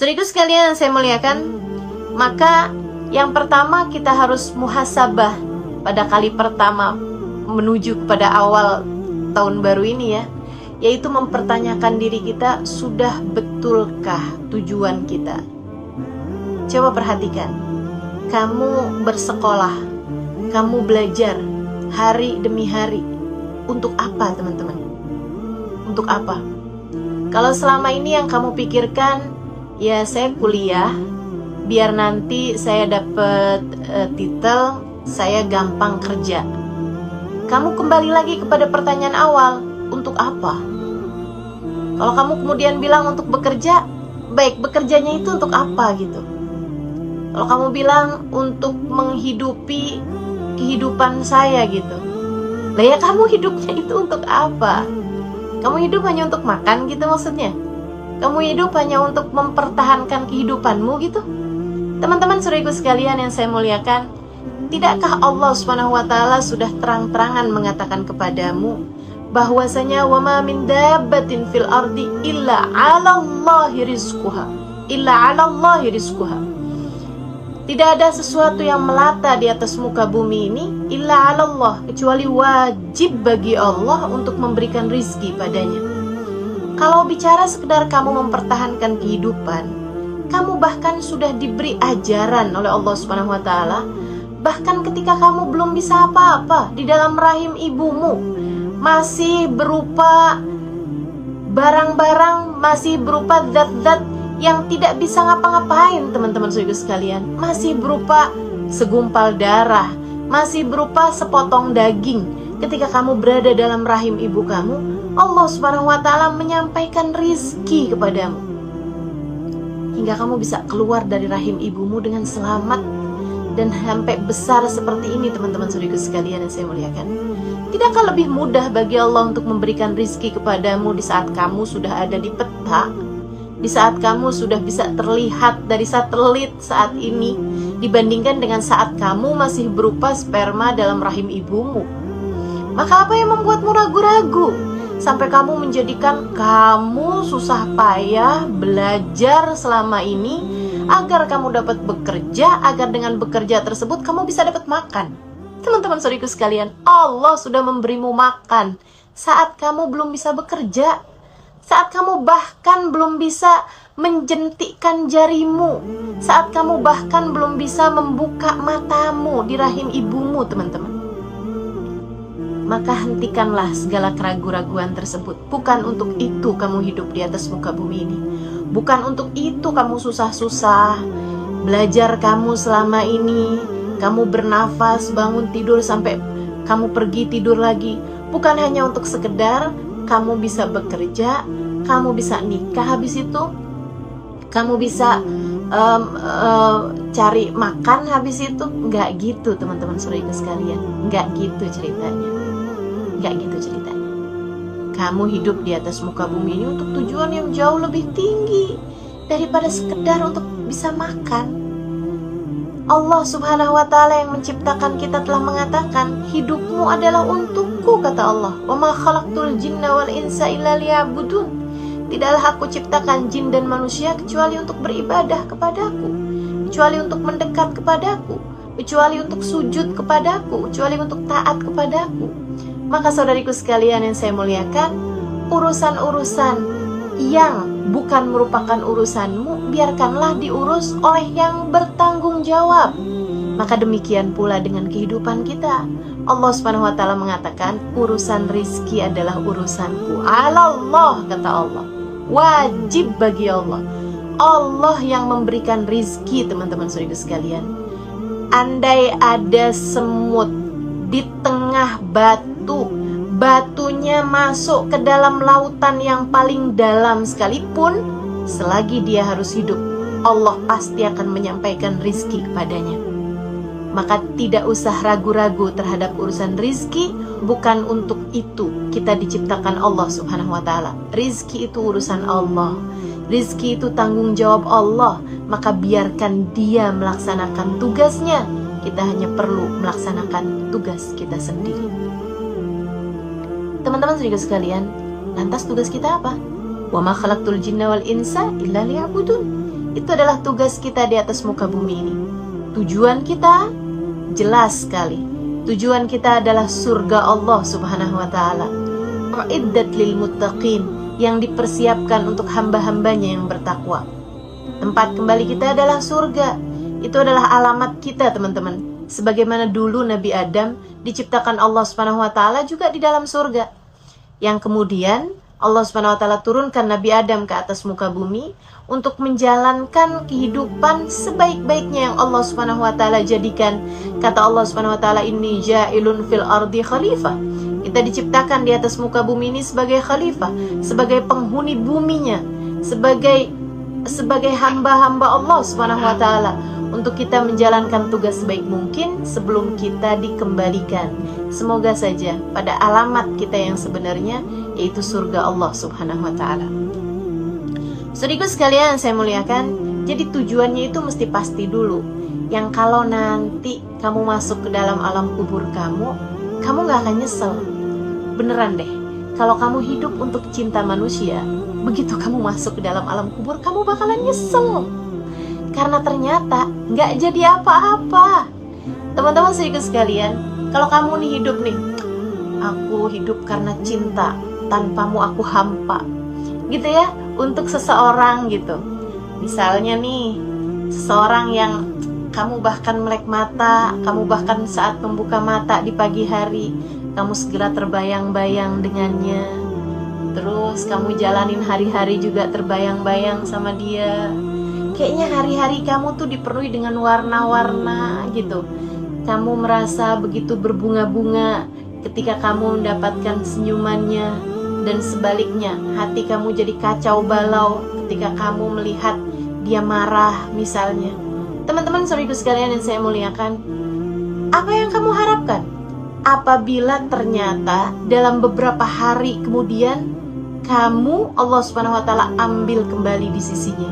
Saudaraku sekalian yang saya muliakan, maka yang pertama kita harus muhasabah pada kali pertama menuju kepada awal tahun baru ini ya, yaitu mempertanyakan diri kita, sudah betulkah tujuan kita? Coba perhatikan, kamu bersekolah, kamu belajar hari demi hari, untuk apa teman-teman? Untuk apa? Kalau selama ini yang kamu pikirkan, ya saya kuliah, biar nanti saya dapat titel, saya gampang kerja. Kamu kembali lagi kepada pertanyaan awal, untuk apa? Kalau kamu kemudian bilang untuk bekerja, baik, bekerjanya itu untuk apa gitu? Kalau kamu bilang untuk menghidupi kehidupan saya gitu, lah ya kamu hidupnya itu untuk apa? Kamu hidup hanya untuk makan gitu maksudnya? Kamu hidup hanya untuk mempertahankan kehidupanmu gitu? Teman-teman saudaraku sekalian yang saya muliakan, tidakkah Allah SWT sudah terang-terangan mengatakan kepadamu bahwasanya wa ma min dabbatin fil ardi illa 'alallahi rizquha, illa 'alallahi rizquha. Tidak ada sesuatu yang melata di atas muka bumi ini illa 'alallah, kecuali wajib bagi Allah untuk memberikan rizki padanya. Kalau bicara sekedar kamu mempertahankan kehidupan, kamu bahkan sudah diberi ajaran oleh Allah Subhanahu wa taala. Bahkan ketika kamu belum bisa apa-apa di dalam rahim ibumu, masih berupa barang-barang, masih berupa zat-zat yang tidak bisa ngapa-ngapain teman-teman saudara sekalian, masih berupa segumpal darah, masih berupa sepotong daging. Ketika kamu berada dalam rahim ibu kamu, Allah Subhanahu wa taala menyampaikan rizki kepadamu hingga kamu bisa keluar dari rahim ibumu dengan selamat dan sampai besar seperti ini teman-teman saudara sekalian yang saya muliakan. Tidakkah lebih mudah bagi Allah untuk memberikan rizki kepadamu di saat kamu sudah ada di peta, di saat kamu sudah bisa terlihat dari satelit saat ini, dibandingkan dengan saat kamu masih berupa sperma dalam rahim ibumu? Maka apa yang membuatmu ragu-ragu sampai kamu menjadikan kamu susah payah belajar selama ini agar kamu dapat bekerja, agar dengan bekerja tersebut kamu bisa dapat makan? Teman-teman saudaraku sekalian, Allah sudah memberimu makan saat kamu belum bisa bekerja, saat kamu bahkan belum bisa menjentikkan jarimu, saat kamu bahkan belum bisa membuka matamu di rahim ibumu teman-teman. Maka hentikanlah segala keraguan-raguan tersebut. Bukan untuk itu kamu hidup di atas muka bumi ini. Bukan untuk itu kamu susah-susah belajar kamu selama ini. Kamu bernafas, bangun tidur sampai kamu pergi tidur lagi. Bukan hanya untuk sekedar kamu bisa bekerja, kamu bisa nikah habis itu, kamu bisa cari makan habis itu. Enggak gitu teman-teman saudara sekalian. Enggak gitu ceritanya. Enggak gitu ceritanya. Kamu hidup di atas muka bumi ini untuk tujuan yang jauh lebih tinggi daripada sekedar untuk bisa makan. Allah Subhanahu wa taala yang menciptakan kita telah mengatakan, hidupmu adalah untukku, kata Allah. Wa ma khalaqtul jinna wal insa illa liya'budun. Tidaklah aku ciptakan jin dan manusia kecuali untuk beribadah kepadaku, kecuali untuk mendekat kepadaku, kecuali untuk sujud kepadaku, kecuali untuk taat kepadaku. Maka saudariku sekalian yang saya muliakan, urusan-urusan yang bukan merupakan urusanmu, biarkanlah diurus oleh yang bertanggung jawab. Maka demikian pula dengan kehidupan kita. Allah Subhanahu wa taala mengatakan, urusan rizki adalah urusanku. Allah, kata Allah, wajib bagi Allah. Allah yang memberikan rizki teman-teman saudara sekalian. Andai ada semut di tengah batu, batunya masuk ke dalam lautan yang paling dalam sekalipun, selagi dia harus hidup, Allah pasti akan menyampaikan rizki kepadanya. Maka tidak usah ragu-ragu terhadap urusan rizki. Bukan untuk itu kita diciptakan Allah Subhanahu wa taala. Rizki itu urusan Allah, rizki itu tanggung jawab Allah. Maka biarkan dia melaksanakan tugasnya. Kita hanya perlu melaksanakan tugas kita sendiri. Teman-teman saudara sekalian, lantas tugas kita apa? Wa ma khalaqtul jinna wal insa illa liya'budun. Itu adalah tugas kita di atas muka bumi ini. Tujuan kita jelas sekali. Tujuan kita adalah surga Allah Subhanahu wa taala. Uiddat lil muttaqin, yang dipersiapkan untuk hamba-hambanya yang bertakwa. Tempat kembali kita adalah surga. Itu adalah alamat kita, teman-teman. Sebagaimana dulu Nabi Adam diciptakan Allah Subhanahu wa taala juga di dalam surga. Yang kemudian Allah Subhanahu wa taala turunkan Nabi Adam ke atas muka bumi untuk menjalankan kehidupan sebaik-baiknya yang Allah Subhanahu wa taala jadikan. Kata Allah Subhanahu wa taala, "Inni ja'ilun fil ardi khalifah." Kita diciptakan di atas muka bumi ini sebagai khalifah, sebagai penghuni buminya, sebagai hamba-hamba Allah Subhanahu wa taala, untuk kita menjalankan tugas sebaik mungkin sebelum kita dikembalikan. Semoga saja pada alamat kita yang sebenarnya, yaitu surga Allah Subhanahu wa taala. Saudaraku sekalian saya muliakan, jadi tujuannya itu mesti pasti dulu. Yang kalau nanti kamu masuk ke dalam alam kubur kamu gak akan nyesel. Beneran deh, kalau kamu hidup untuk cinta manusia, begitu kamu masuk ke dalam alam kubur, kamu bakalan nyesel. Karena ternyata gak jadi apa-apa. Teman-teman saudaraku sekalian, kalau kamu nih hidup nih, aku hidup karena cinta, tanpamu aku hampa, gitu ya, untuk seseorang gitu. Misalnya nih, seseorang yang kamu bahkan melek mata, kamu bahkan saat membuka mata di pagi hari, kamu segera terbayang-bayang dengannya. Terus kamu jalanin hari-hari juga terbayang-bayang sama dia. Kayaknya hari-hari kamu tuh dipenuhi dengan warna-warna gitu. Kamu merasa begitu berbunga-bunga ketika kamu mendapatkan senyumannya. Dan sebaliknya, hati kamu jadi kacau balau ketika kamu melihat dia marah misalnya. Teman-teman saudaraku sekalian yang saya muliakan, apa yang kamu harapkan apabila ternyata dalam beberapa hari kemudian kamu Allah Subhanahu wa taala ambil kembali di sisinya?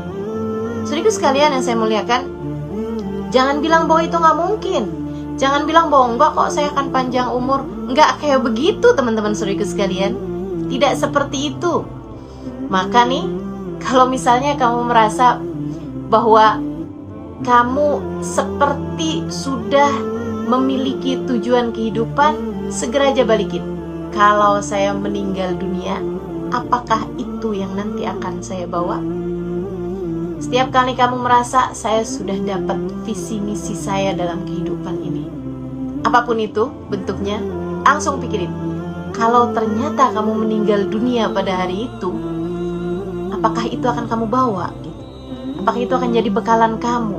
Saudaraku sekalian yang saya muliakan, jangan bilang bahwa itu gak mungkin. Jangan bilang bahwa enggak kok, saya akan panjang umur. Enggak kayak begitu teman-teman saudaraku sekalian. Tidak seperti itu. Maka nih, kalau misalnya kamu merasa bahwa kamu seperti sudah memiliki tujuan kehidupan, segera aja balikin. Kalau saya meninggal dunia, apakah itu yang nanti akan saya bawa? Setiap kali kamu merasa saya sudah dapat visi misi saya dalam kehidupan ini, apapun itu bentuknya, langsung pikirin, kalau ternyata kamu meninggal dunia pada hari itu, apakah itu akan kamu bawa? Apakah itu akan jadi bekalan kamu?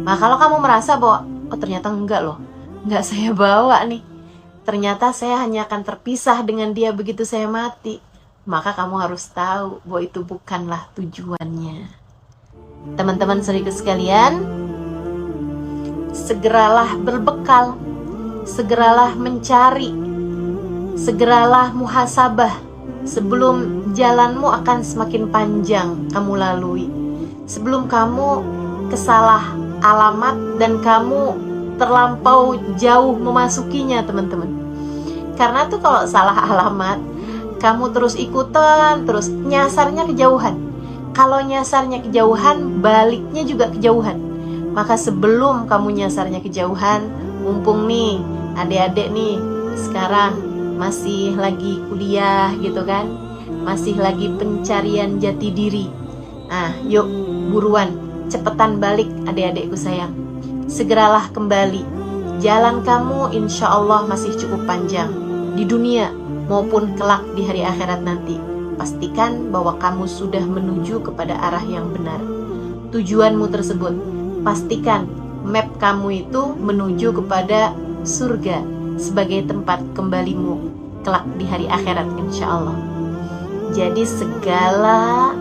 Nah, kalau kamu merasa bahwa oh ternyata enggak loh, enggak saya bawa nih, ternyata saya hanya akan terpisah dengan dia begitu saya mati, maka kamu harus tahu bahwa itu bukanlah tujuannya. Teman-teman saudaraku sekalian, segeralah berbekal, segeralah mencari, segeralah muhasabah sebelum jalanmu akan semakin panjang kamu lalui, sebelum kamu kesalah alamat dan kamu terlampau jauh memasukinya, teman-teman. Karena tuh kalau salah alamat, kamu terus ikutan, terus nyasarnya kejauhan. Kalau nyasarnya kejauhan, baliknya juga kejauhan. Maka sebelum kamu nyasarnya kejauhan, mumpung nih adik-adik nih sekarang masih lagi kuliah gitu kan, masih lagi pencarian jati diri. Nah, yuk buruan, cepetan balik adik-adikku sayang. Segeralah kembali. Jalan kamu insya Allah masih cukup panjang di dunia maupun kelak di hari akhirat nanti. Pastikan bahwa kamu sudah menuju kepada arah yang benar. Tujuanmu tersebut, pastikan map kamu itu menuju kepada surga sebagai tempat kembalimu kelak di hari akhirat insya Allah. Jadi segala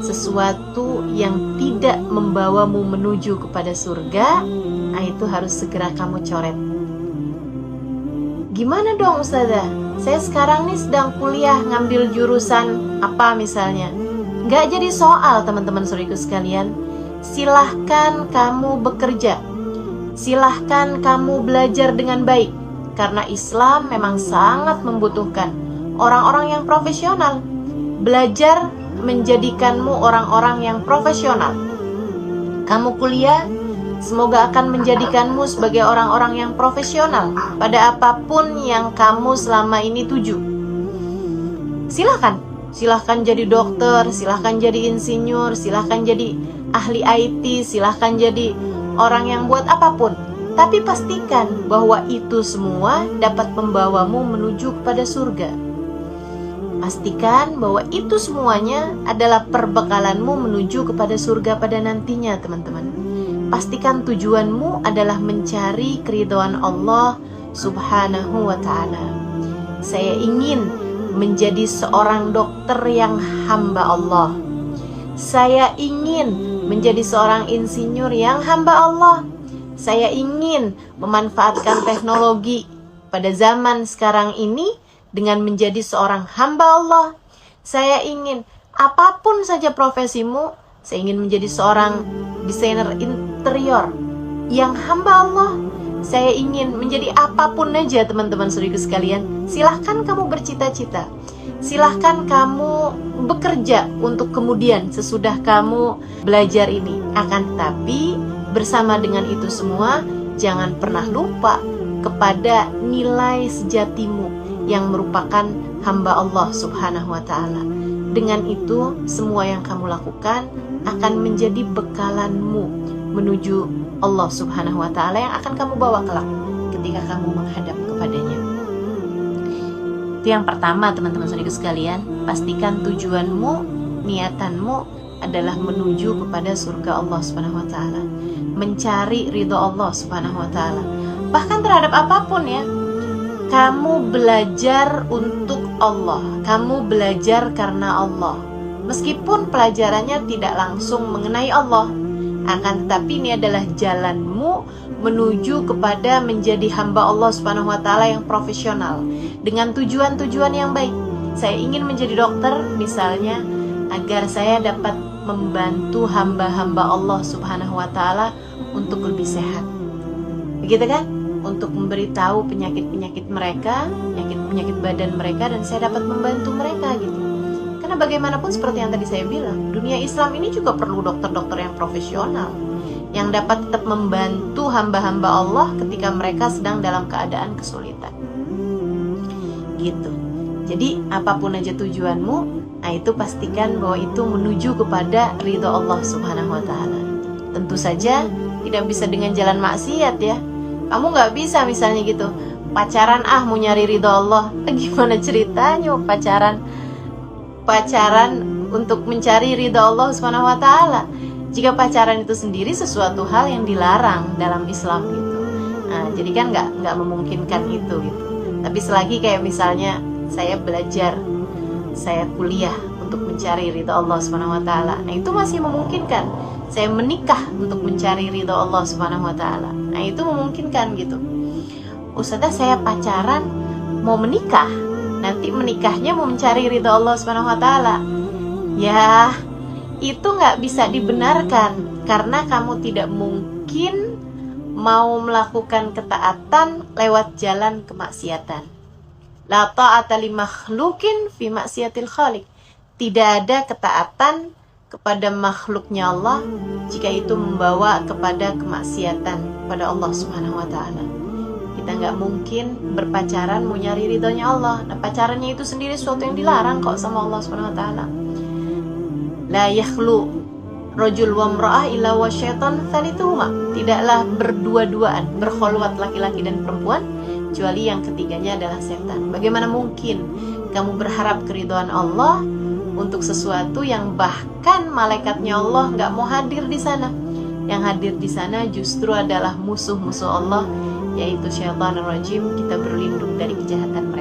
sesuatu yang tidak membawamu menuju kepada surga, nah itu harus segera kamu coret. Gimana dong Ustazah? Saya sekarang nih sedang kuliah ngambil jurusan apa misalnya. Gak jadi soal teman-teman saudaraku sekalian. Silahkan kamu bekerja, silahkan kamu belajar dengan baik. Karena Islam memang sangat membutuhkan orang-orang yang profesional. Belajar menjadikanmu orang-orang yang profesional. Kamu kuliah, semoga akan menjadikanmu sebagai orang-orang yang profesional pada apapun yang kamu selama ini tuju. Silahkan jadi dokter, silahkan jadi insinyur, silahkan jadi ahli IT, silahkan jadi orang yang buat apapun. Tapi pastikan bahwa itu semua dapat membawamu menuju kepada surga. Pastikan bahwa itu semuanya adalah perbekalanmu menuju kepada surga pada nantinya, teman-teman. Pastikan tujuanmu adalah mencari keridhaan Allah Subhanahu wa ta'ala. Saya ingin menjadi seorang dokter yang hamba Allah. Saya ingin menjadi seorang insinyur yang hamba Allah. Saya ingin memanfaatkan teknologi pada zaman sekarang ini dengan menjadi seorang hamba Allah. Saya ingin, apapun saja profesimu, saya ingin menjadi seorang desainer interior yang hamba Allah. Saya ingin menjadi apapun aja, teman-teman saudaraku sekalian. Silahkan kamu bercita-cita, silahkan kamu bekerja untuk kemudian sesudah kamu belajar ini. Akan tetapi bersama dengan itu semua, jangan pernah lupa kepada nilai sejatimu yang merupakan hamba Allah Subhanahu wa ta'ala. Dengan itu, semua yang kamu lakukan akan menjadi bekalanmu menuju Allah Subhanahu wa ta'ala yang akan kamu bawa kelak ketika kamu menghadap kepadanya. Itu yang pertama, teman-teman saudaraku sekalian. Pastikan tujuanmu, niatanmu adalah menuju kepada surga Allah Subhanahu wa ta'ala, mencari ridho Allah Subhanahu wa ta'ala. Bahkan terhadap apapun ya, kamu belajar untuk Allah, kamu belajar karena Allah. Meskipun pelajarannya tidak langsung mengenai Allah, akan tetapi ini adalah jalanmu menuju kepada menjadi hamba Allah Subhanahu wa ta'ala yang profesional dengan tujuan-tujuan yang baik. Saya ingin menjadi dokter misalnya agar saya dapat membantu hamba-hamba Allah Subhanahu wa ta'ala untuk lebih sehat. Begitu kan? Untuk memberitahu penyakit-penyakit mereka, penyakit-penyakit badan mereka, dan saya dapat membantu mereka gitu. Karena bagaimanapun seperti yang tadi saya bilang, dunia Islam ini juga perlu dokter-dokter yang profesional yang dapat tetap membantu hamba-hamba Allah ketika mereka sedang dalam keadaan kesulitan. Gitu. Jadi apapun aja tujuanmu, nah itu pastikan bahwa itu menuju kepada ridho Allah Subhanahu wa ta'ala. Tentu saja tidak bisa dengan jalan maksiat ya. Kamu gak bisa misalnya gitu, pacaran mau nyari ridho Allah. Gimana ceritanya pacaran untuk mencari ridho Allah Subhanahu wa ta'ala, jika pacaran itu sendiri sesuatu hal yang dilarang dalam Islam gitu. Nah, jadi kan nggak memungkinkan itu gitu. Tapi selagi kayak misalnya saya belajar, saya kuliah untuk mencari ridho Allah Subhanahu wa ta'ala, nah itu masih memungkinkan. Saya menikah untuk mencari ridho Allah Subhanahu wa ta'ala, nah itu memungkinkan gitu. Ustazah, saya pacaran mau menikah, nanti menikahnya mau mencari ridho Allah Subhanahu wa ta'ala. Ya, itu nggak bisa dibenarkan karena kamu tidak mungkin mau melakukan ketaatan lewat jalan kemaksiatan. La ta'ata li makhlukin fi maksiatil khaliq. Tidak ada ketaatan kepada makhluknya Allah jika itu membawa kepada kemaksiatan pada Allah Subhanahu wa ta'ala. Kita nggak mungkin berpacaran mau nyari ridhonya Allah. Nah, pacarannya itu sendiri sesuatu yang dilarang kok sama Allah Subhanahu wa ta'ala. La yakhlu rajul wa imra'ah illa wa syaitan tsalituhuma. Tidaklah berdua-duaan, berkholwat laki-laki dan perempuan kecuali yang ketiganya adalah setan. Bagaimana mungkin kamu berharap keridhaan Allah untuk sesuatu yang bahkan malaikatnya Allah nggak mau hadir di sana? Yang hadir di sana justru adalah musuh-musuh Allah, yaitu syaitanir rajim. Kita berlindung dari kejahatan